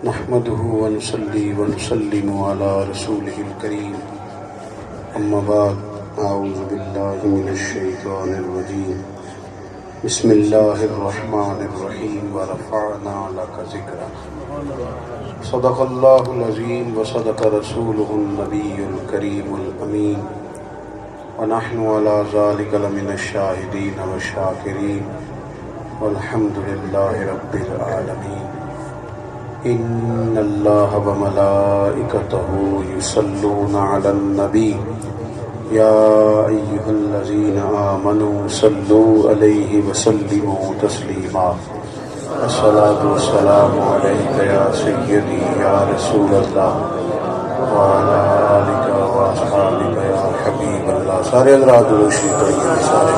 نحمده ونصلي ونسلم على رسوله الكريم أما بعد أعوذ بالله من الشيطان الرجيم بسم الله الرحمن الرحيم ورفعنا لك ذكرك صدق الله العظيم وصدق رسوله النبي الكريم الأمين ونحن على ذلك لمن الشاهدين والشاكرين والحمد لله رب العالمين إن الله وملائكته يصلون على النبي يا أيها الذين آمنوا صلوا عليه وسلموا تسليما الصلاة والسلام عليك يا سيدي يا رسول الله وعلى آلك وأصحابك يا حبيب الله سارے حضرات روشنی کریے سارے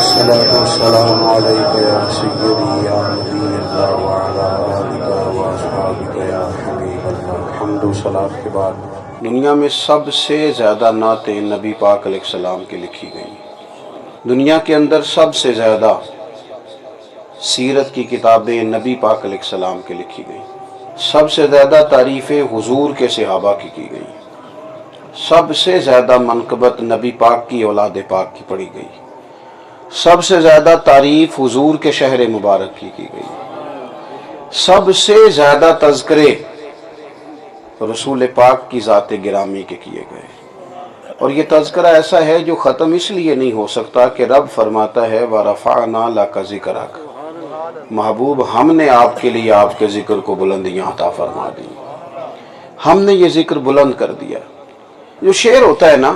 الصلاة والسلام عليك يا سيدي يا نبي الله وعلى آلك وأصحابك يا حبيب الله حمد و صلاۃ کے بعد دنیا میں سب سے زیادہ نعتیں نبی پاک علیہ السلام کی لکھی گئی. دنیا کے اندر سب سے زیادہ سیرت کی کتابیں نبی پاک علیہ السلام کی لکھی گئیں. سب سے زیادہ تعریفیں حضور کے صحابہ کی گئیں. سب سے زیادہ منقبت نبی پاک کی اولاد پاک کی پڑھی گئی. سب سے زیادہ تعریف حضور کے شہر مبارک کی گئی. سب سے زیادہ تذکرے رسول پاک کی ذات گرامی کے کیے گئے. اور یہ تذکرہ ایسا ہے جو ختم اس لیے نہیں ہو سکتا کہ رب فرماتا ہے وَرَفَعْنَا لَكَ ذِكْرَكَ، محبوب ہم نے آپ کے لیے آپ کے ذکر کو بلندیاں عطا فرما دی. ہم نے یہ ذکر بلند کر دیا. جو شعر ہوتا ہے نا،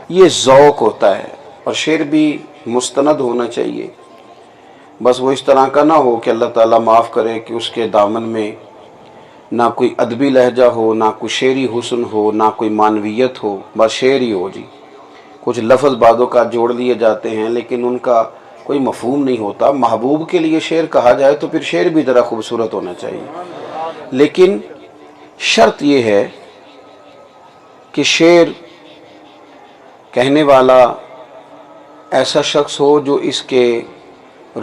یہ ذوق ہوتا ہے، اور شعر بھی مستند ہونا چاہیے. بس وہ اس طرح کا نہ ہو کہ اللہ تعالیٰ معاف کرے کہ اس کے دامن میں نہ کوئی ادبی لہجہ ہو، نہ کوئی شعری حسن ہو، نہ کوئی معنویت ہو، بس شعر ہی ہو. جی کچھ لفظ بعدوں کا جوڑ لیے جاتے ہیں لیکن ان کا کوئی مفہوم نہیں ہوتا. محبوب کے لیے شعر کہا جائے تو پھر شعر بھی ذرا خوبصورت ہونا چاہیے. لیکن شرط یہ ہے کہ شعر کہنے والا ایسا شخص ہو جو اس کے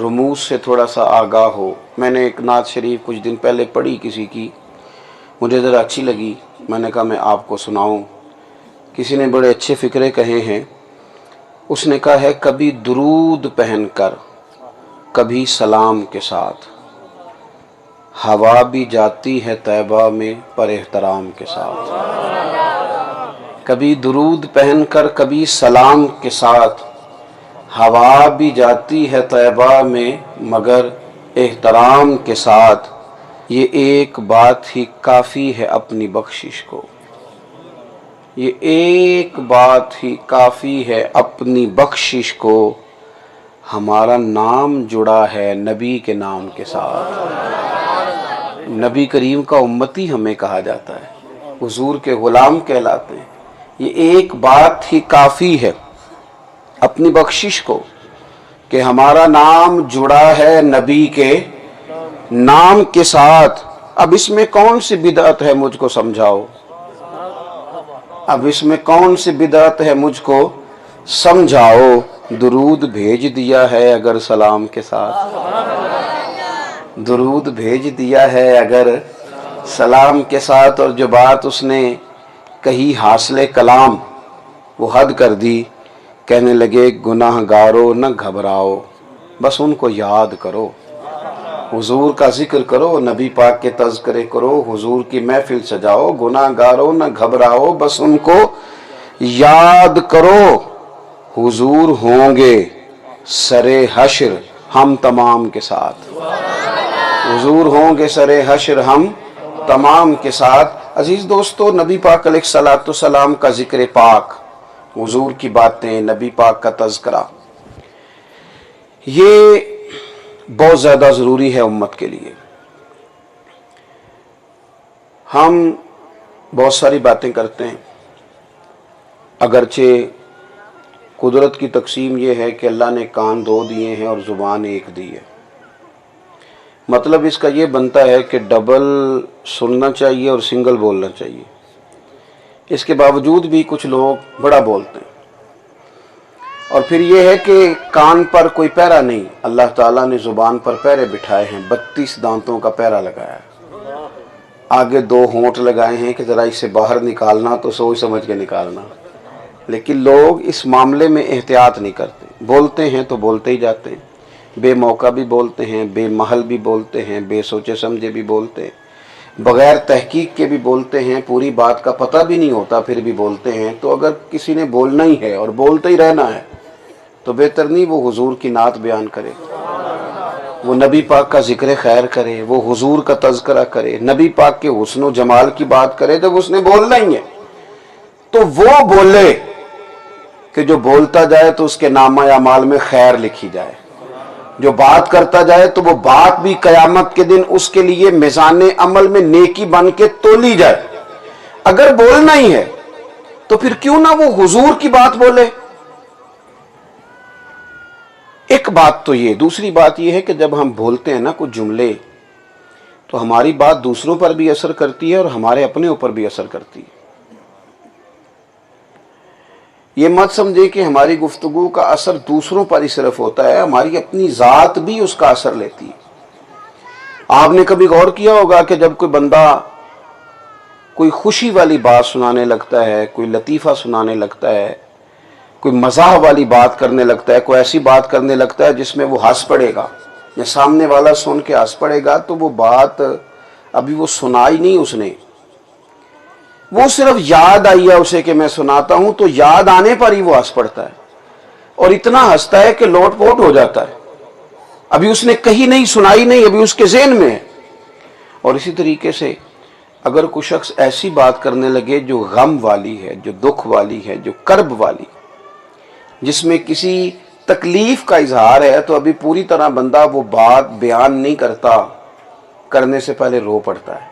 رموز سے تھوڑا سا آگاہ ہو. میں نے ایک نعت شریف کچھ دن پہلے پڑھی کسی کی، مجھے ذرا اچھی لگی، میں نے کہا میں آپ کو سناؤں. کسی نے بڑے اچھے فکرے کہے ہیں. اس نے کہا ہے کبھی درود پہن کر کبھی سلام کے ساتھ، ہوا بھی جاتی ہے طیبہ میں پر احترام کے ساتھ. کبھی درود پہن کر کبھی سلام کے ساتھ، ہوا بھی جاتی ہے طیبہ میں مگر احترام کے ساتھ. یہ ایک بات ہی کافی ہے اپنی بخشش کو، یہ ایک بات ہی کافی ہے اپنی بخشش کو، ہمارا نام جڑا ہے نبی کے نام کے ساتھ. نبی کریم کا امتی ہمیں کہا جاتا ہے، حضور کے غلام کہلاتے ہیں. یہ ایک بات ہی کافی ہے اپنی بخشش کو کہ ہمارا نام جڑا ہے نبی کے نام کے ساتھ. اب اس میں کون سی بدعت ہے مجھ کو سمجھاؤ، اب اس میں کون سی بدعت ہے مجھ کو سمجھاؤ. درود بھیج دیا ہے اگر سلام کے ساتھ، درود بھیج دیا ہے اگر سلام کے ساتھ. اور جو بات اس نے کہی حاصل کلام وہ حد کر دی. کہنے لگے گناہ گارو نہ گھبراؤ، بس ان کو یاد کرو، حضور کا ذکر کرو، نبی پاک کے تذکرے کرو، حضور کی محفل سجاؤ. گناہ گارو نہ گھبراؤ بس ان کو یاد کرو، حضور ہوں گے سرے حشر ہم تمام کے ساتھ. حضور ہوں گے سرے حشر ہم تمام کے ساتھ. عزیز دوستو، نبی پاک علیہ الصلوۃ والسلام کا ذکر پاک، حضور کی باتیں، نبی پاک کا تذکرہ، یہ بہت زیادہ ضروری ہے امت کے لیے. ہم بہت ساری باتیں کرتے ہیں، اگرچہ قدرت کی تقسیم یہ ہے کہ اللہ نے کان دو دیے ہیں اور زبان ایک دی ہے. مطلب اس کا یہ بنتا ہے کہ ڈبل سننا چاہیے اور سنگل بولنا چاہیے. اس کے باوجود بھی کچھ لوگ بڑا بولتے ہیں اور پھر یہ ہے کہ کان پر کوئی پہرا نہیں، اللہ تعالیٰ نے زبان پر پہرے بٹھائے ہیں، 32 دانتوں کا پہرا لگایا ہے، آگے 2 ہونٹ لگائے ہیں کہ ذرا اسے باہر نکالنا تو سوچ سمجھ کے نکالنا، لیکن لوگ اس معاملے میں احتیاط نہیں کرتے، بولتے ہیں تو بولتے ہی جاتے ہیں، بے موقع بھی بولتے ہیں، بے محل بھی بولتے ہیں، بے سوچے سمجھے بھی بولتے ہیں، بغیر تحقیق کے بھی بولتے ہیں، پوری بات کا پتہ بھی نہیں ہوتا پھر بھی بولتے ہیں۔ تو اگر کسی نے بولنا ہی ہے اور بولتے ہی رہنا ہے تو بہتر نہیں وہ حضور کی نعت بیان کرے، وہ نبی پاک کا ذکر خیر کرے، وہ حضور کا تذکرہ کرے، نبی پاک کے حسن و جمال کی بات کرے۔ جب اس نے بولنا ہی ہے تو وہ بولے کہ جو بولتا جائے تو اس کے نامہ اعمال میں خیر لکھی جائے، جو بات کرتا جائے تو وہ بات بھی قیامت کے دن اس کے لیے میزان عمل میں نیکی بن کے تولی جائے۔ اگر بولنا ہی ہے تو پھر کیوں نہ وہ حضور کی بات بولے۔ ایک بات تو یہ، دوسری بات یہ ہے کہ جب ہم بولتے ہیں نا کچھ جملے تو ہماری بات دوسروں پر بھی اثر کرتی ہے اور ہمارے اپنے اوپر بھی اثر کرتی ہے۔ یہ مت سمجھے کہ ہماری گفتگو کا اثر دوسروں پر ہی صرف ہوتا ہے، ہماری اپنی ذات بھی اس کا اثر لیتی ہے۔ آپ نے کبھی غور کیا ہوگا کہ جب کوئی بندہ کوئی خوشی والی بات سنانے لگتا ہے، کوئی لطیفہ سنانے لگتا ہے، کوئی مزاح والی بات کرنے لگتا ہے، کوئی ایسی بات کرنے لگتا ہے جس میں وہ ہنس پڑے گا یا سامنے والا سن کے ہنس پڑے گا، تو وہ بات ابھی وہ سنائی نہیں اس نے، وہ صرف یاد آئی ہے اسے کہ میں سناتا ہوں، تو یاد آنے پر ہی وہ ہنس پڑتا ہے اور اتنا ہنستا ہے کہ لوٹ پوٹ ہو جاتا ہے، ابھی اس نے کہیں نہیں سنائی نہیں، ابھی اس کے ذہن میں ہے۔ اور اسی طریقے سے اگر کوئی شخص ایسی بات کرنے لگے جو غم والی ہے، جو دکھ والی ہے، جو کرب والی، جس میں کسی تکلیف کا اظہار ہے، تو ابھی پوری طرح بندہ وہ بات بیان نہیں کرتا، کرنے سے پہلے رو پڑتا ہے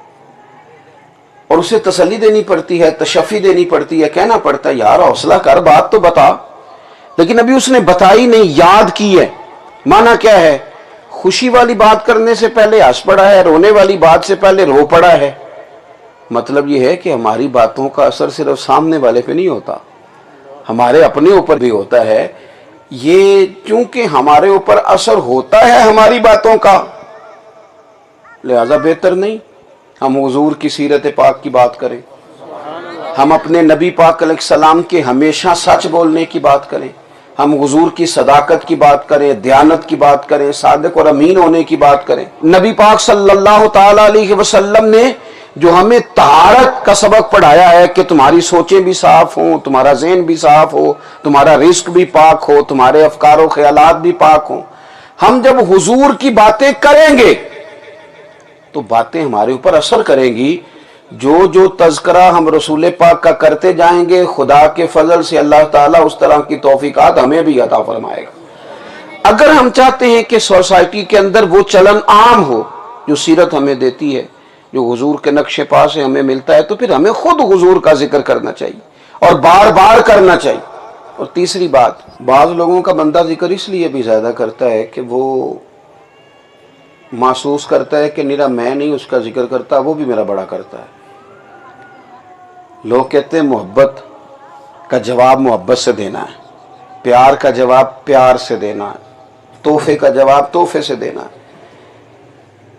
اور اسے تسلی دینی پڑتی ہے، تشفی دینی پڑتی ہے، کہنا پڑتا ہے یار حوصلہ کر، بات تو بتا، لیکن ابھی اس نے بتائی نہیں، یاد کی ہے۔ معنی کیا ہے؟ خوشی والی بات کرنے سے پہلے ہنس پڑا ہے، رونے والی بات سے پہلے رو پڑا ہے۔ مطلب یہ ہے کہ ہماری باتوں کا اثر صرف سامنے والے پہ نہیں ہوتا، ہمارے اپنے اوپر بھی ہوتا ہے۔ یہ چونکہ ہمارے اوپر اثر ہوتا ہے ہماری باتوں کا، لہذا بہتر نہیں ہم حضور کی سیرت پاک کی بات کریں، ہم اپنے نبی پاک علیہ السلام کے ہمیشہ سچ بولنے کی بات کریں، ہم حضور کی صداقت کی بات کریں، دیانت کی بات کریں، صادق اور امین ہونے کی بات کریں۔ نبی پاک صلی اللہ تعالی علیہ وسلم نے جو ہمیں طہارت کا سبق پڑھایا ہے کہ تمہاری سوچیں بھی صاف ہوں، تمہارا ذہن بھی صاف ہو، تمہارا رزق بھی پاک ہو، تمہارے افکار و خیالات بھی پاک ہوں، ہم جب حضور کی باتیں کریں گے تو باتیں ہمارے اوپر اثر کریں گی۔ جو تذکرہ ہم رسول پاک کا کرتے جائیں گے، خدا کے فضل سے اللہ تعالیٰ اس طرح کی توفیقات ہمیں بھی عطا فرمائے گا۔ اگر ہم چاہتے ہیں کہ سوسائٹی کے اندر وہ چلن عام ہو جو سیرت ہمیں دیتی ہے، جو حضور کے نقش پا سے ہمیں ملتا ہے، تو پھر ہمیں خود حضور کا ذکر کرنا چاہیے اور بار بار کرنا چاہیے۔ اور تیسری بات، بعض لوگوں کا بندہ ذکر اس لیے بھی زیادہ کرتا ہے کہ وہ محسوس کرتا ہے کہ میرا میں نہیں اس کا ذکر کرتا، وہ بھی میرا بڑا کرتا ہے۔ لوگ کہتے ہیں محبت کا جواب محبت سے دینا ہے، پیار کا جواب پیار سے دینا ہے، تحفے کا جواب تحفے سے دینا ہے۔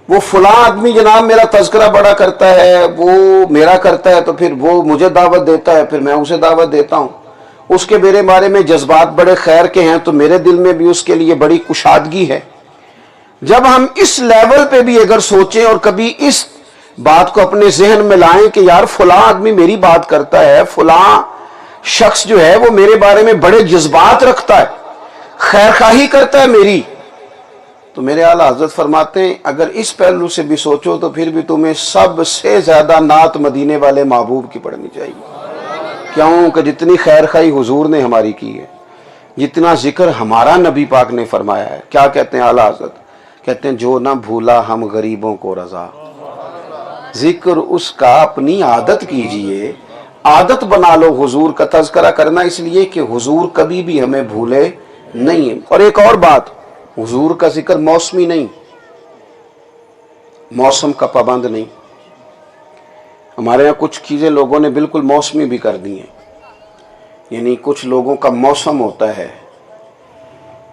وہ فلاں آدمی جناب میرا تذکرہ بڑا کرتا ہے، وہ میرا کرتا ہے تو پھر وہ مجھے دعوت دیتا ہے، پھر میں اسے دعوت دیتا ہوں، اس کے میرے بارے میں جذبات بڑے خیر کے ہیں تو میرے دل میں بھی اس کے لیے بڑی کشادگی ہے۔ جب ہم اس لیول پہ بھی اگر سوچیں اور کبھی اس بات کو اپنے ذہن میں لائیں کہ یار فلاں آدمی میری بات کرتا ہے، فلاں شخص جو ہے وہ میرے بارے میں بڑے جذبات رکھتا ہے، خیر خواہی کرتا ہے میری، تو میرے اعلیٰ حضرت فرماتے ہیں اگر اس پہلو سے بھی سوچو تو پھر بھی تمہیں سب سے زیادہ نعت مدینے والے محبوب کی پڑھنی چاہیے۔ کیوں کہ جتنی خیر خواہی حضور نے ہماری کی ہے، جتنا ذکر ہمارا نبی پاک نے فرمایا ہے، کیا کہتے ہیں اعلیٰ حضرت؟ کہتے ہیں جو نہ بھولا ہم غریبوں کو رضا، ذکر اس کا اپنی عادت کیجئے، عادت بنا لو حضور کا تذکرہ کرنا، اس لیے کہ حضور کبھی بھی ہمیں بھولے نہیں۔ اور ایک اور بات، حضور کا ذکر موسمی نہیں، موسم کا پابند نہیں۔ ہمارے یہاں کچھ چیزیں لوگوں نے بالکل موسمی بھی کر دی ہیں، یعنی کچھ لوگوں کا موسم ہوتا ہے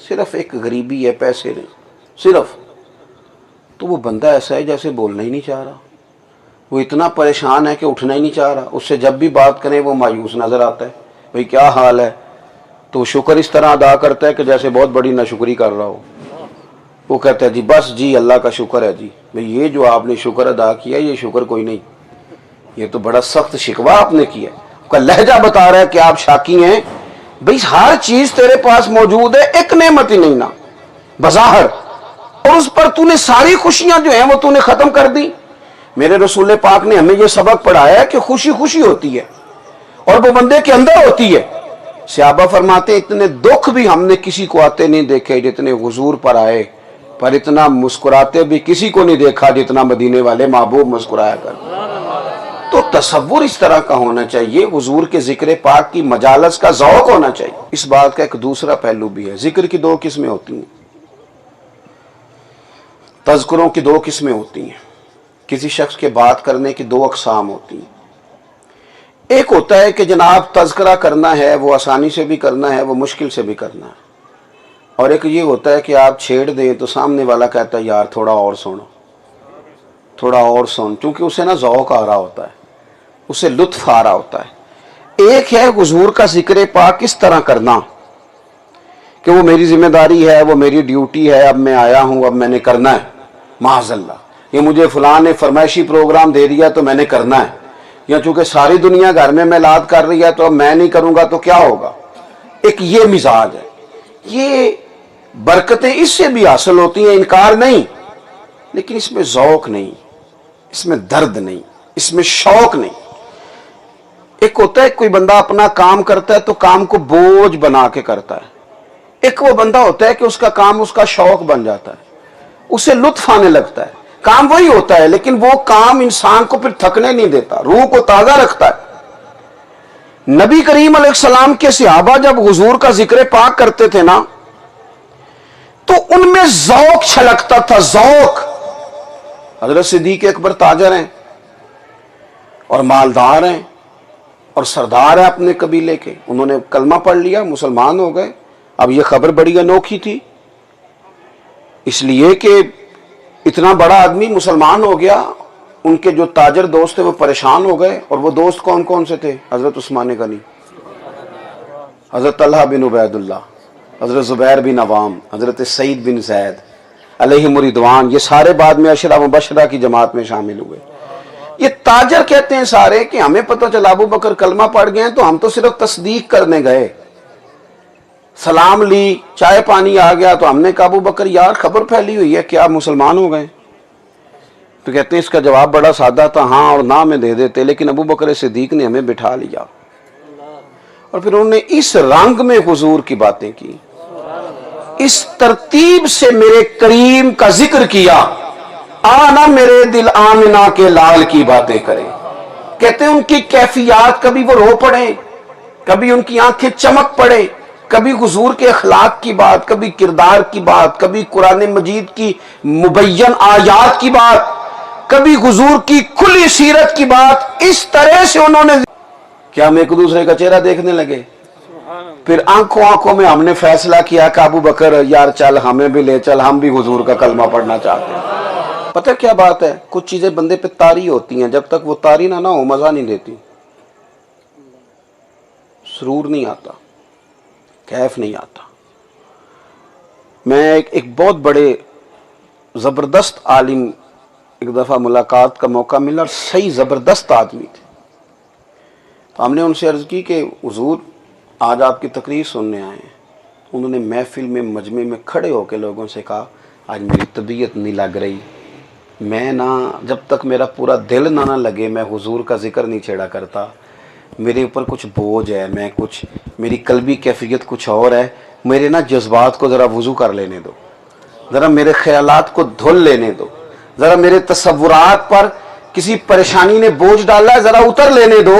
صرف ایک غریبی ہے، پیسے نہیں صرف، تو وہ بندہ ایسا ہے جیسے بولنا ہی نہیں چاہ رہا، وہ اتنا پریشان ہے کہ اٹھنا ہی نہیں چاہ رہا، اس سے جب بھی بات کریں وہ مایوس نظر آتا ہے، بھئی کیا حال ہے، تو شکر اس طرح ادا کرتا ہے کہ جیسے بہت بڑی ناشکری کر رہا ہو. وہ کہتا ہے جی بس جی اللہ کا شکر ہے جی. بھئی یہ جو آپ نے شکر ادا کیا یہ شکر کوئی نہیں، یہ تو بڑا سخت شکوہ آپ نے کیا. کا لہجہ بتا رہا ہے کہ آپ شاکی ہیں. بھئی ہر چیز تیرے پاس موجود ہے، ایک نعمت ہی نہیں نا بظاہر، اور اس پر تو نے ساری خوشیاں جو ہیں وہ تو نے ختم کر دی. میرے رسول پاک نے ہمیں یہ سبق پڑھایا ہے کہ خوشی خوشی ہوتی ہے اور وہ بندے کے اندر ہوتی ہے. صحابہ فرماتے اتنے دکھ بھی ہم نے کسی کو آتے نہیں دیکھے جتنے حضور پر آئے، پر اتنا مسکراتے بھی کسی کو نہیں دیکھا جتنا مدینے والے محبوب مسکرایا کر. تو تصور اس طرح کا ہونا چاہیے، حضور کے ذکر پاک کی مجالس کا ذوق ہونا چاہیے. اس بات کا ایک دوسرا پہلو بھی ہے، ذکر کی دو قسمیں ہوتی ہیں، تذکروں کی دو قسمیں ہوتی ہیں، کسی شخص کے بات کرنے کی دو اقسام ہوتی ہیں. ایک ہوتا ہے کہ جناب تذکرہ کرنا ہے، وہ آسانی سے بھی کرنا ہے، وہ مشکل سے بھی کرنا ہے. اور ایک یہ ہوتا ہے کہ آپ چھیڑ دیں تو سامنے والا کہتا ہے یار تھوڑا اور سنو، تھوڑا اور سن، کیونکہ اسے نا ذوق آ رہا ہوتا ہے، اسے لطف آ رہا ہوتا ہے. ایک ہے حضور کا ذکر پاک کس طرح کرنا کہ وہ میری ذمہ داری ہے، وہ میری ڈیوٹی ہے، اب میں آیا ہوں، اب میں نے کرنا ہے، معاذ اللہ یہ مجھے فلاں نے فرمائشی پروگرام دے دیا تو میں نے کرنا ہے، یا چونکہ ساری دنیا گھر میں میلاد کر رہی ہے تو اب میں نہیں کروں گا تو کیا ہوگا. ایک یہ مزاج ہے. یہ برکتیں اس سے بھی حاصل ہوتی ہیں، انکار نہیں، لیکن اس میں ذوق نہیں، اس میں درد نہیں، اس میں شوق نہیں. ایک ہوتا ہے کوئی بندہ اپنا کام کرتا ہے تو کام کو بوجھ بنا کے کرتا ہے. ایک وہ بندہ ہوتا ہے کہ اس کا کام اس کا شوق بن جاتا ہے، اسے لطف آنے لگتا ہے. کام وہی ہوتا ہے لیکن وہ کام انسان کو پھر تھکنے نہیں دیتا، روح کو تازہ رکھتا ہے. نبی کریم علیہ السلام کے صحابہ جب حضور کا ذکر پاک کرتے تھے نا تو ان میں ذوق چھلکتا تھا، ذوق. حضرت صدیق اکبر تاجر ہیں اور مالدار ہیں اور سردار ہیں اپنے قبیلے کے، انہوں نے کلمہ پڑھ لیا، مسلمان ہو گئے. اب یہ خبر بڑی انوکھی تھی، اس لیے کہ اتنا بڑا آدمی مسلمان ہو گیا. ان کے جو تاجر دوست تھے وہ پریشان ہو گئے، اور وہ دوست کون کون سے تھے؟ حضرت عثمان غنی، حضرت طلحہ بن عبید اللہ، حضرت زبیر بن عوام، حضرت سعید بن زید علیہم رضوان. یہ سارے بعد میں عشرہ مبشرہ کی جماعت میں شامل ہوئے. یہ تاجر کہتے ہیں سارے کہ ہمیں پتہ چلا ابو بکر کلمہ پڑھ گئے ہیں تو ہم تو صرف تصدیق کرنے گئے، سلام لی، چائے پانی آ گیا تو ہم نے کہا ابو بکر یار خبر پھیلی ہوئی ہے کہ آپ مسلمان ہو گئے. تو کہتے ہیں اس کا جواب بڑا سادہ تھا، ہاں اور نہ میں دے دیتے، لیکن ابو بکر صدیق نے ہمیں بٹھا لیا اور پھر انہوں نے اس رنگ میں حضور کی باتیں کی، اس ترتیب سے میرے کریم کا ذکر کیا. آنا میرے دل آمنہ کے لال کی باتیں کریں. کہتے ہیں ان کی کیفیات، کبھی وہ رو پڑے، کبھی ان کی آنکھیں چمک پڑے، کبھی حضور کے اخلاق کی بات، کبھی کردار کی بات، کبھی قرآن مجید کی مبین آیات کی بات، کبھی حضور کی کھلی سیرت کی بات. اس طرح سے انہوں نے کیا ہم ایک دوسرے کا چہرہ دیکھنے لگے. پھر آنکھوں میں ہم نے فیصلہ کیا کہ ابو بکر یار چل ہمیں بھی لے چل، ہم بھی حضور کا کلمہ پڑھنا چاہتے ہیں. پتہ کیا بات ہے، کچھ چیزیں بندے پہ طاری ہوتی ہیں، جب تک وہ طاری نہ ہو مزہ نہیں دیتی، سرور نہیں آتا، کیف نہیں آتا. میں ایک بہت بڑے زبردست عالم ایک دفعہ ملاقات کا موقع ملا، اور صحیح زبردست آدمی تھے. تو ہم نے ان سے عرض کی کہ حضور آج آپ کی تقریر سننے آئے ہیں. انہوں نے محفل میں مجمع میں کھڑے ہو کے لوگوں سے کہا آج میری طبیعت نہیں لگ رہی، میں جب تک میرا پورا دل نہ لگے میں حضور کا ذکر نہیں چھیڑا کرتا. میرے اوپر کچھ بوجھ ہے، میری قلبی کیفیت کچھ اور ہے. میرے جذبات کو ذرا وضو کر لینے دو، ذرا میرے خیالات کو دھل لینے دو، ذرا میرے تصورات پر کسی پریشانی نے بوجھ ڈالا ہے ذرا اتر لینے دو،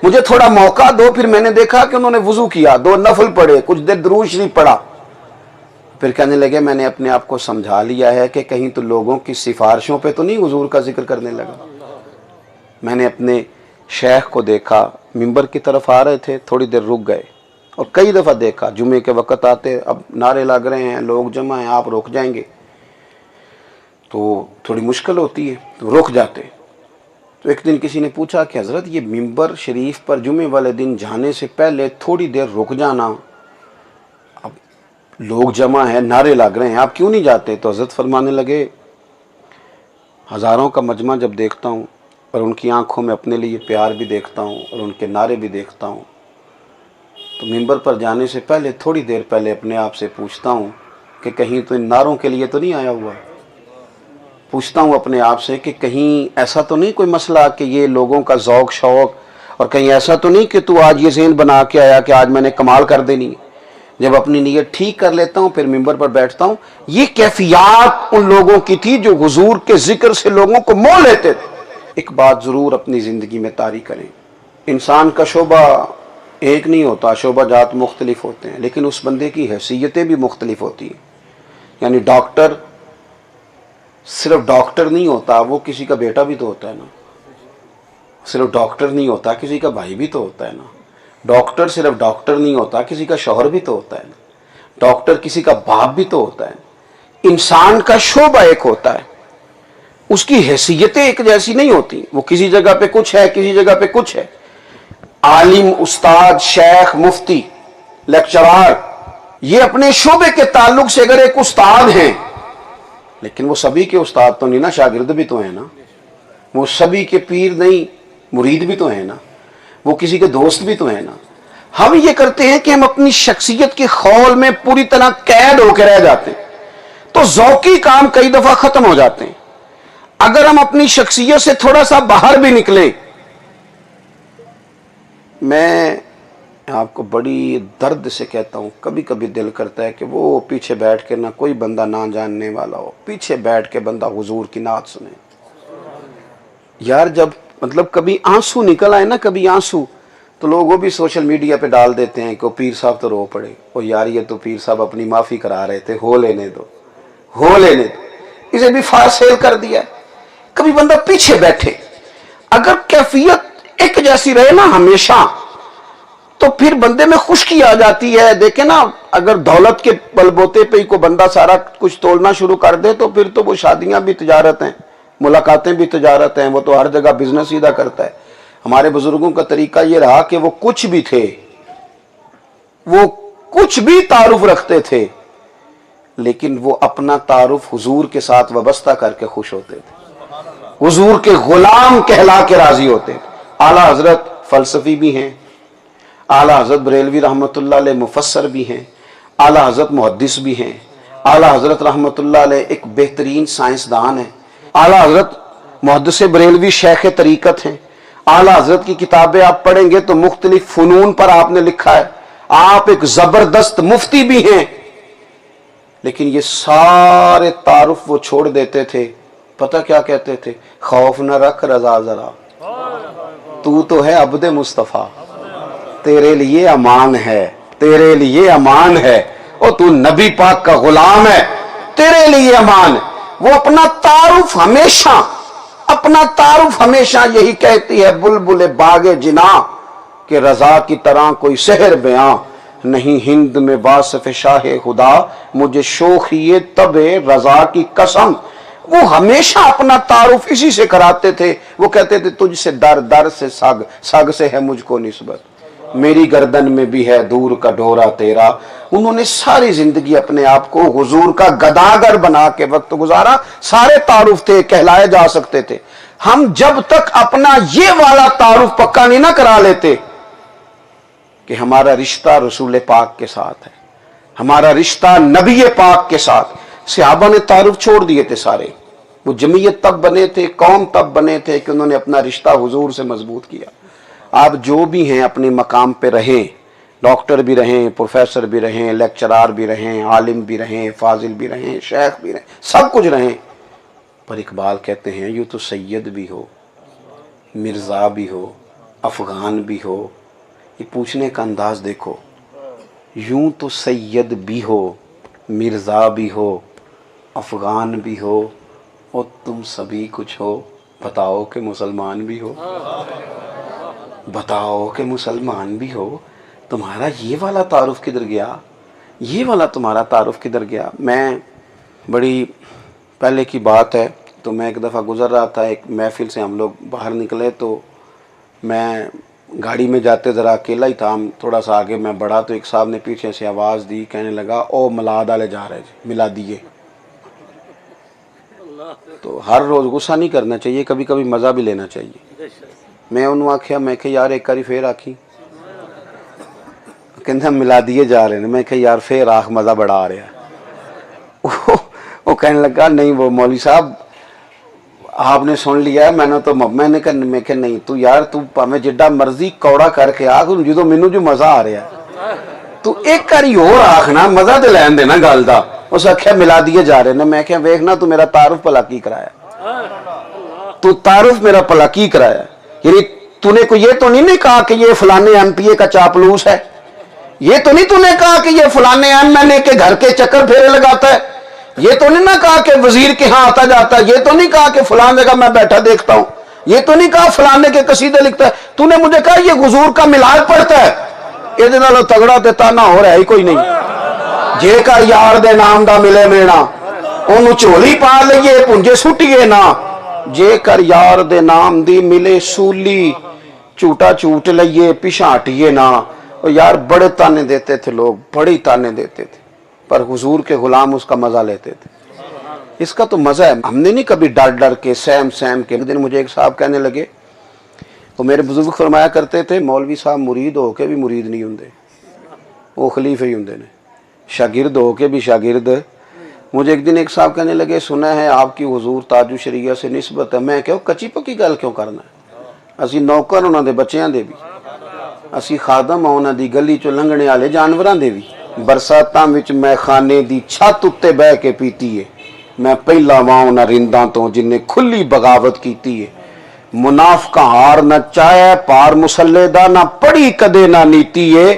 مجھے تھوڑا موقع دو. پھر میں نے دیکھا کہ انہوں نے وضو کیا، 2 نفل پڑھے، کچھ دیر درود شریف پڑھا. پھر کہنے لگے میں نے اپنے آپ کو سمجھا لیا ہے کہ کہیں تو لوگوں کی سفارشوں پہ تو نہیں حضور کا ذکر کرنے لگا. میں نے اپنے شیخ کو دیکھا، منبر کی طرف آ رہے تھے، تھوڑی دیر رک گئے، اور کئی دفعہ دیکھا جمعے کے وقت آتے، اب نعرے لگ رہے ہیں، لوگ جمع ہیں، آپ رک جائیں گے تو تھوڑی مشکل ہوتی ہے، تو رک جاتے۔ تو ایک دن کسی نے پوچھا کہ حضرت یہ ممبر شریف پر جمعے والے دن جانے سے پہلے تھوڑی دیر رک جانا، اب لوگ جمع ہیں، نعرے لگ رہے ہیں، آپ کیوں نہیں جاتے؟ تو حضرت فرمانے لگے ہزاروں کا مجمع جب دیکھتا ہوں اور ان کی آنکھوں میں اپنے لیے پیار بھی دیکھتا ہوں اور ان کے نعرے بھی دیکھتا ہوں، تو ممبر پر جانے سے پہلے تھوڑی دیر پہلے اپنے آپ سے پوچھتا ہوں کہ کہیں تو ان نعروں کے لیے تو نہیں آیا ہوا، پوچھتا ہوں اپنے آپ سے کہ کہیں ایسا تو نہیں کوئی مسئلہ کہ یہ لوگوں کا ذوق شوق، اور کہیں ایسا تو نہیں کہ تو آج یہ ذہن بنا کے آیا کہ آج میں نے کمال کر دینی ہے۔ جب اپنی نیت ٹھیک کر لیتا ہوں پھر ممبر پر بیٹھتا ہوں۔ یہ کیفیات ان لوگوں کی تھی جو حضور کے ذکر سے لوگوں کو موہ لیتے تھے۔ ایک بات ضرور اپنی زندگی میں طاری کریں، انسان کا شعبہ ایک نہیں ہوتا، شعبہ جات مختلف ہوتے ہیں، لیکن اس بندے کی حیثیتیں بھی مختلف ہوتی ہیں۔ یعنی ڈاکٹر صرف ڈاکٹر نہیں ہوتا، وہ کسی کا بیٹا بھی تو ہوتا ہے نا۔ صرف ڈاکٹر نہیں ہوتا، کسی کا بھائی بھی تو ہوتا ہے نا۔ ڈاکٹر صرف ڈاکٹر نہیں ہوتا، کسی کا شوہر بھی تو ہوتا ہے نا۔ ڈاکٹر کسی کا باپ بھی تو ہوتا ہے۔ انسان کا شعبہ ایک ہوتا ہے، اس کی حیثیتیں ایک جیسی نہیں ہوتی، وہ کسی جگہ پہ کچھ ہے، کسی جگہ پہ کچھ ہے۔ عالم، استاد، شیخ، مفتی، لیکچرار، یہ اپنے شعبے کے تعلق سے اگر ایک استاد ہیں، لیکن وہ سبھی کے استاد تو نہیں نا، شاگرد بھی تو ہیں نا۔ وہ سبھی کے پیر نہیں، مرید بھی تو ہیں نا۔ وہ کسی کے دوست بھی تو ہیں نا۔ ہم یہ کرتے ہیں کہ ہم اپنی شخصیت کے خول میں پوری طرح قید ہو کے رہ جاتے ہیں، تو ذوقی کام کئی دفعہ ختم ہو جاتے ہیں۔ اگر ہم اپنی شخصیت سے تھوڑا سا باہر بھی نکلیں، میں آپ کو بڑی درد سے کہتا ہوں، کبھی کبھی دل کرتا ہے کہ وہ پیچھے بیٹھ کے نہ کوئی بندہ نہ جاننے والا ہو، پیچھے بیٹھ کے بندہ حضور کی نعت سنے۔ یار جب مطلب کبھی آنسو نکل آئے نا، کبھی آنسو، تو لوگ وہ بھی سوشل میڈیا پہ ڈال دیتے ہیں کہ پیر صاحب تو رو پڑے، اور یار یہ تو پیر صاحب اپنی معافی کرا رہے تھے، ہو لینے دو، ہو لینے دو، اسے بھی فاس سیل کر دیا ہے۔ کبھی بندہ پیچھے بیٹھے، اگر کیفیت ایک جیسی رہے نا ہمیشہ، تو پھر بندے میں خشکی آ جاتی ہے۔ دیکھیں نا، اگر دولت کے بل بوتے پہ ہی کوئی بندہ سارا کچھ تولنا شروع کر دے تو پھر تو وہ شادیاں بھی تجارت ہیں، ملاقاتیں بھی تجارت ہیں، وہ تو ہر جگہ بزنس سیدھا کرتا ہے۔ ہمارے بزرگوں کا طریقہ یہ رہا کہ وہ کچھ بھی تھے، وہ کچھ بھی تعارف رکھتے تھے، لیکن وہ اپنا تعارف حضور کے ساتھ وابستہ کر کے خوش ہوتے تھے، حضور کے غلام کہلا کے راضی ہوتے تھے۔ اعلیٰ حضرت فلسفی بھی ہیں، اعلیٰ حضرت بریلوی رحمۃ اللہ علیہ مفسر بھی ہیں، اعلیٰ حضرت محدث بھی ہیں، اعلیٰ حضرت رحمۃ اللہ علیہ ایک بہترین سائنسدان ہیں، اعلیٰ حضرت محدث بریلوی شیخ طریقت ہیں، اعلیٰ حضرت کی کتابیں آپ پڑھیں گے تو مختلف فنون پر آپ نے لکھا ہے، آپ ایک زبردست مفتی بھی ہیں، لیکن یہ سارے تعارف وہ چھوڑ دیتے تھے۔ پتہ کیا کہتے تھے؟ خوف نہ رکھ رضا ذرا، تو ہے عبد مصطفیٰ، تیرے لیے امان ہے، تیرے لیے امان ہے، اور تو نبی پاک کا غلام ہے، تیرے لیے امان ہے۔ وہ اپنا تعارف ہمیشہ یہی کہتی ہے بلبل باغ جنا کہ رضا کی طرح کوئی سحر بیاں نہیں ہند میں واصف شاہ خدا، مجھے شوخی طب رضا کی قسم۔ وہ ہمیشہ اپنا تعارف اسی سے کراتے تھے۔ وہ کہتے تھے تجھ سے در سے سگ سے ہے مجھ کو نسبت، میری گردن میں بھی ہے دور کا ڈورا تیرا۔ انہوں نے ساری زندگی اپنے آپ کو حضور کا گداگر بنا کے وقت گزارا، سارے تعارف تھے، کہلائے جا سکتے تھے۔ ہم جب تک اپنا یہ والا تعارف پکا نہیں نہ کرا لیتے کہ ہمارا رشتہ رسول پاک کے ساتھ ہے، ہمارا رشتہ نبی پاک کے ساتھ۔ صحابہ نے تعارف چھوڑ دیے تھے سارے، وہ جمعیت تب بنے تھے، قوم تب بنے تھے کہ انہوں نے اپنا رشتہ حضور سے مضبوط کیا۔ آپ جو بھی ہیں اپنے مقام پہ رہیں، ڈاکٹر بھی رہیں، پروفیسر بھی رہیں، لیکچرار بھی رہیں، عالم بھی رہیں، فاضل بھی رہیں، شیخ بھی رہیں، سب کچھ رہیں، پر اقبال کہتے ہیں یوں تو سید بھی ہو، مرزا بھی ہو، افغان بھی ہو۔ یہ پوچھنے کا انداز دیکھو، یوں تو سید بھی ہو، مرزا بھی ہو، افغان بھی ہو، اور تم سبھی کچھ ہو، بتاؤ کہ مسلمان بھی ہو، بتاؤ کہ مسلمان بھی ہو۔ تمہارا یہ والا تعارف کدھر گیا، یہ والا تمہارا تعارف کدھر گیا؟ میں بڑی پہلے کی بات ہے، تو میں ایک دفعہ گزر رہا تھا ایک محفل سے، ہم لوگ باہر نکلے تو میں گاڑی میں جاتے ذرا اکیلا ہی تھا، ہم تھوڑا سا آگے میں بڑھا تو ایک صاحب نے پیچھے سے آواز دی، کہنے لگا او ملاد والے جا رہے جی، ملا دیے۔ تو ہر روز غصہ نہیں کرنا چاہیے، کبھی کبھی مزہ بھی لینا چاہیے۔ میں انہوں آکھیا، میں کہ یار ایک کاری پھر آکھی، کہندہ ملا دیے جا رہے ہیں، میں کہ یار پھر آخ مزہ بڑا آ رہا ہے۔ وہ کہنے لگا نہیں وہ مولوی صاحب آپ نے سن لیا ہے، میں نے تو میں کہ نہیں تو یار تو پاویں جڈا مرضی کوڑا کر کے آخ، جدو مینوں جو مزہ آ رہا ہے تو ایک کاری اور آخنا، مزہ تے لین دینا گل دا۔ اس آخیا ملا دیے جا رہے ہیں، میں کہ ویکھنا تو میرا تعارف بھلا کی کرایا، تو تعارف میرا بھلا کی کرایا، یعنی تو نے کوئی یہ تو نہیں کہا کہ یہ فلانے ایم پی اے کا چاپلوس ہے، یہ تو نہیں تو نے کہا کہ یہ فلانے ایم ایل اے کے گھر کے چکر پھیرے لگاتا ہے، یہ تو نہیں نہ کہا کہ وزیر کے ہاں آتا جاتا ہے، یہ تو نہیں کہا کہ فلان جگہ میں بیٹھا دیکھتا ہوں، یہ تو نہیں کہا فلانے کے قصیدے لکھتا ہے، تو نے مجھے کہا یہ حضور کا ملاد پڑھتا ہے۔ یہ نالوں تگڑا تے تانا ہو رہا ہے ہی کوئی نہیں۔ جے کا یار دے نام دا ملے مینا، انہوں چولی پا لئیے پنجے سٹیے نا، جے کر یار دے نام دی ملے سولی، چوٹا چوٹ لئیے پشانٹیے نا۔ اور یار بڑے تانے دیتے تھے لوگ، بڑی تانے دیتے تھے، پر حضور کے غلام اس کا مزہ لیتے تھے۔ اس کا تو مزہ ہے، ہم نے نہیں کبھی ڈر ڈر کے سیم کے۔ ایک دن مجھے ایک صاحب کہنے لگے، وہ میرے بزرگ فرمایا کرتے تھے مولوی صاحب مرید ہو کے بھی مرید نہیں ہوندے، وہ خلیفہ ہی ہوندے نے، شاگرد ہو کے بھی شاگرد۔ مجھے ایک دن ایک صاحب کہنے لگے سنا ہے آپ کی حضور تاج الشریعہ سے نسبت ہے، میں کہو کچی پکی گل کیوں کرنا ہے، اسی نوکر انہاں دے بچیاں دے بھی، اسی خادم انہاں دی گلی چوں لنگھنے والے جانوراں دے بھی۔ برساتاں وچ میں خانے دی چھت اُتے بہ کے پیتی ہے، میں پہلا واں نہ رنداں تو جن نے کھلی بغاوت کیتی ہے، منافقہ ہار نہ چاہے پار مسلے دا، نہ پڑھی کدے نہ نیتی ہے،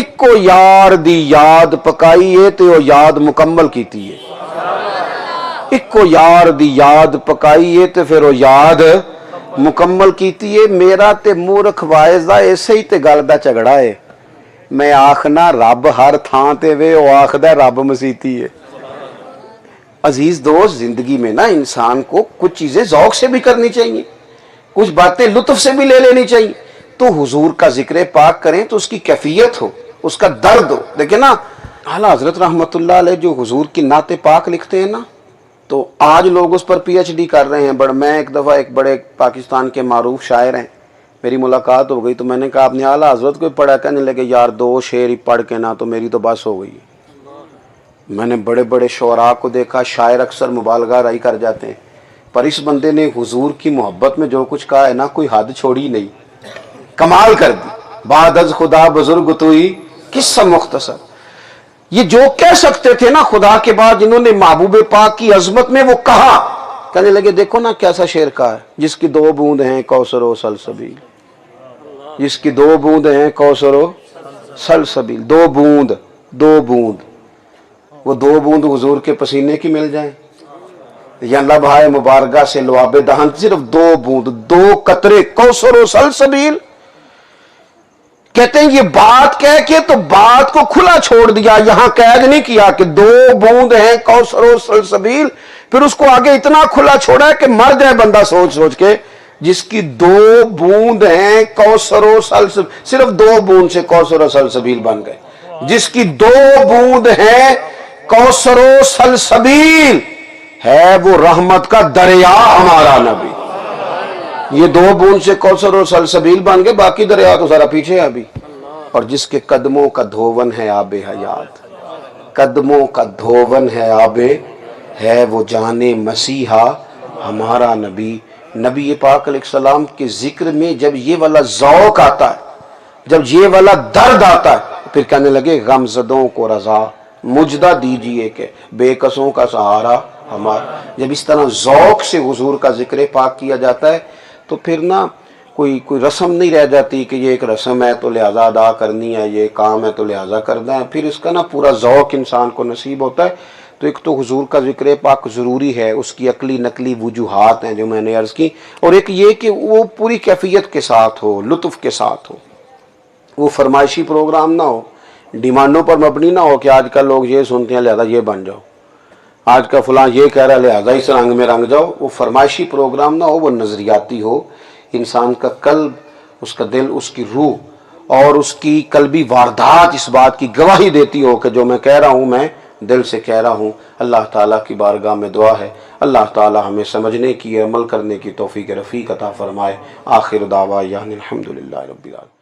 اکو یار دی یاد پکائی ہے تے او یاد مکمل کیتی ہے، اکو یار دی یاد پکائی ہے تے پھر او یاد مکمل کیتی ہے۔ میرا تے مورخ وائز دا ایسے ہی تے گل دا جھگڑا ہے، میں آخنا رب ہر تھان تے وے، او آخدا رب مسیتی ہے۔ عزیز دوست، زندگی میں نا انسان کو کچھ چیزیں ذوق سے بھی کرنی چاہیے، کچھ باتیں لطف سے بھی لے لینی چاہیے۔ تو حضور کا ذکر پاک کریں تو اس کی کیفیت ہو، اس کا درد ہو۔ دیکھیں نا اعلیٰ حضرت رحمت اللہ علیہ جو حضور کی نعت پاک لکھتے ہیں نا، تو آج لوگ اس پر پی ایچ ڈی کر رہے ہیں۔ میں ایک دفعہ ایک بڑے پاکستان کے معروف شاعر ہیں، میری ملاقات ہو گئی تو میں نے کہا آپ نے اعلیٰ حضرت کو پڑھا؟ کہنے لگے یار 2 شعر ہی پڑھ کے نا تو میری تو بس ہو گئی۔ میں نے بڑے بڑے شعراء کو دیکھا، شاعر اکثر مبالغہ رائی کر جاتے ہیں، پر اس بندے نے حضور کی محبت میں جو کچھ کہا ہے نا، کوئی حد چھوڑی نہیں، کمال کر دی۔ بعد از خدا بزرگ توئی قصہ مختصر، یہ جو کہہ سکتے تھے نا خدا کے بعد، جنہوں نے محبوب پاک کی عظمت میں وہ کہا، کہنے لگے دیکھو نا کیسا شعر کہا ہے، جس کی 2 بوند ہیں کوثر و سلسبیل، جس کی 2 بوند ہیں کوثر و سلسبیل، 2 بوند، 2 بوند، وہ 2 بوند حضور کے پسینے کی مل جائیں یا لبھائے مبارکہ سے لعاب دہن، صرف 2 بوند، 2 قطرے کوثر و سلسبیل۔ کہتے ہیں یہ بات کہہ کے تو بات کو کھلا چھوڑ دیا، یہاں قید نہیں کیا کہ 2 بوند ہیں کوثر و سلسبیل، پھر اس کو آگے اتنا کھلا چھوڑا ہے کہ مر جائے بندہ سوچ سوچ کے، جس کی 2 بوند ہیں کوثر و سلسبیل، صرف 2 بوند سے کوثر و سلسبیل بن گئے، جس کی 2 بوند ہیں کوثر و سلسبیل، ہے وہ رحمت کا دریا ہمارا نبی۔ یہ 2 بوند سے کوثر و سلسبیل بن گئے، باقی دریا تو ذرا پیچھے ابھی۔ اور جس کے قدموں کا دھوون ہے آب حیات، قدموں کا دھوون ہے آب، ہے وہ جان مسیحا ہمارا نبی۔ نبی پاک علیہ السلام کے ذکر میں جب یہ والا ذوق آتا ہے، جب یہ والا درد آتا ہے، پھر کہنے لگے غمزدوں کو رضا مجدہ دیجئے کہ بے کسوں کا سہارا ہمارا۔ جب اس طرح ذوق سے حضور کا ذکر پاک کیا جاتا ہے تو پھر نا کوئی رسم نہیں رہ جاتی کہ یہ ایک رسم ہے تو لہذا ادا کرنی ہے، یہ کام ہے تو لہذا کرنا ہے، پھر اس کا نا پورا ذوق انسان کو نصیب ہوتا ہے۔ تو ایک تو حضور کا ذکر پاک ضروری ہے، اس کی عقلی نقلی وجوہات ہیں جو میں نے عرض کی، اور ایک یہ کہ وہ پوری کیفیت کے ساتھ ہو، لطف کے ساتھ ہو۔ وہ فرمائشی پروگرام نہ ہو، ڈیمانڈوں پر مبنی نہ ہو کہ آج کل لوگ یہ سنتے ہیں لہذا یہ بن جاؤ، آج کا فلاں یہ کہہ رہا ہے لہذا اس رنگ میں رنگ جاؤ. وہ فرمائشی پروگرام نہ ہو، وہ نظریاتی ہو. انسان کا قلب، اس کا دل، اس کی روح اور اس کی قلبی واردات اس بات کی گواہی دیتی ہو کہ جو میں کہہ رہا ہوں میں دل سے کہہ رہا ہوں. اللہ تعالیٰ کی بارگاہ میں دعا ہے اللہ تعالیٰ ہمیں سمجھنے کی، عمل کرنے کی توفیق رفیق عطا فرمائے. آخر دعوانا الحمدللہ رب العالمین.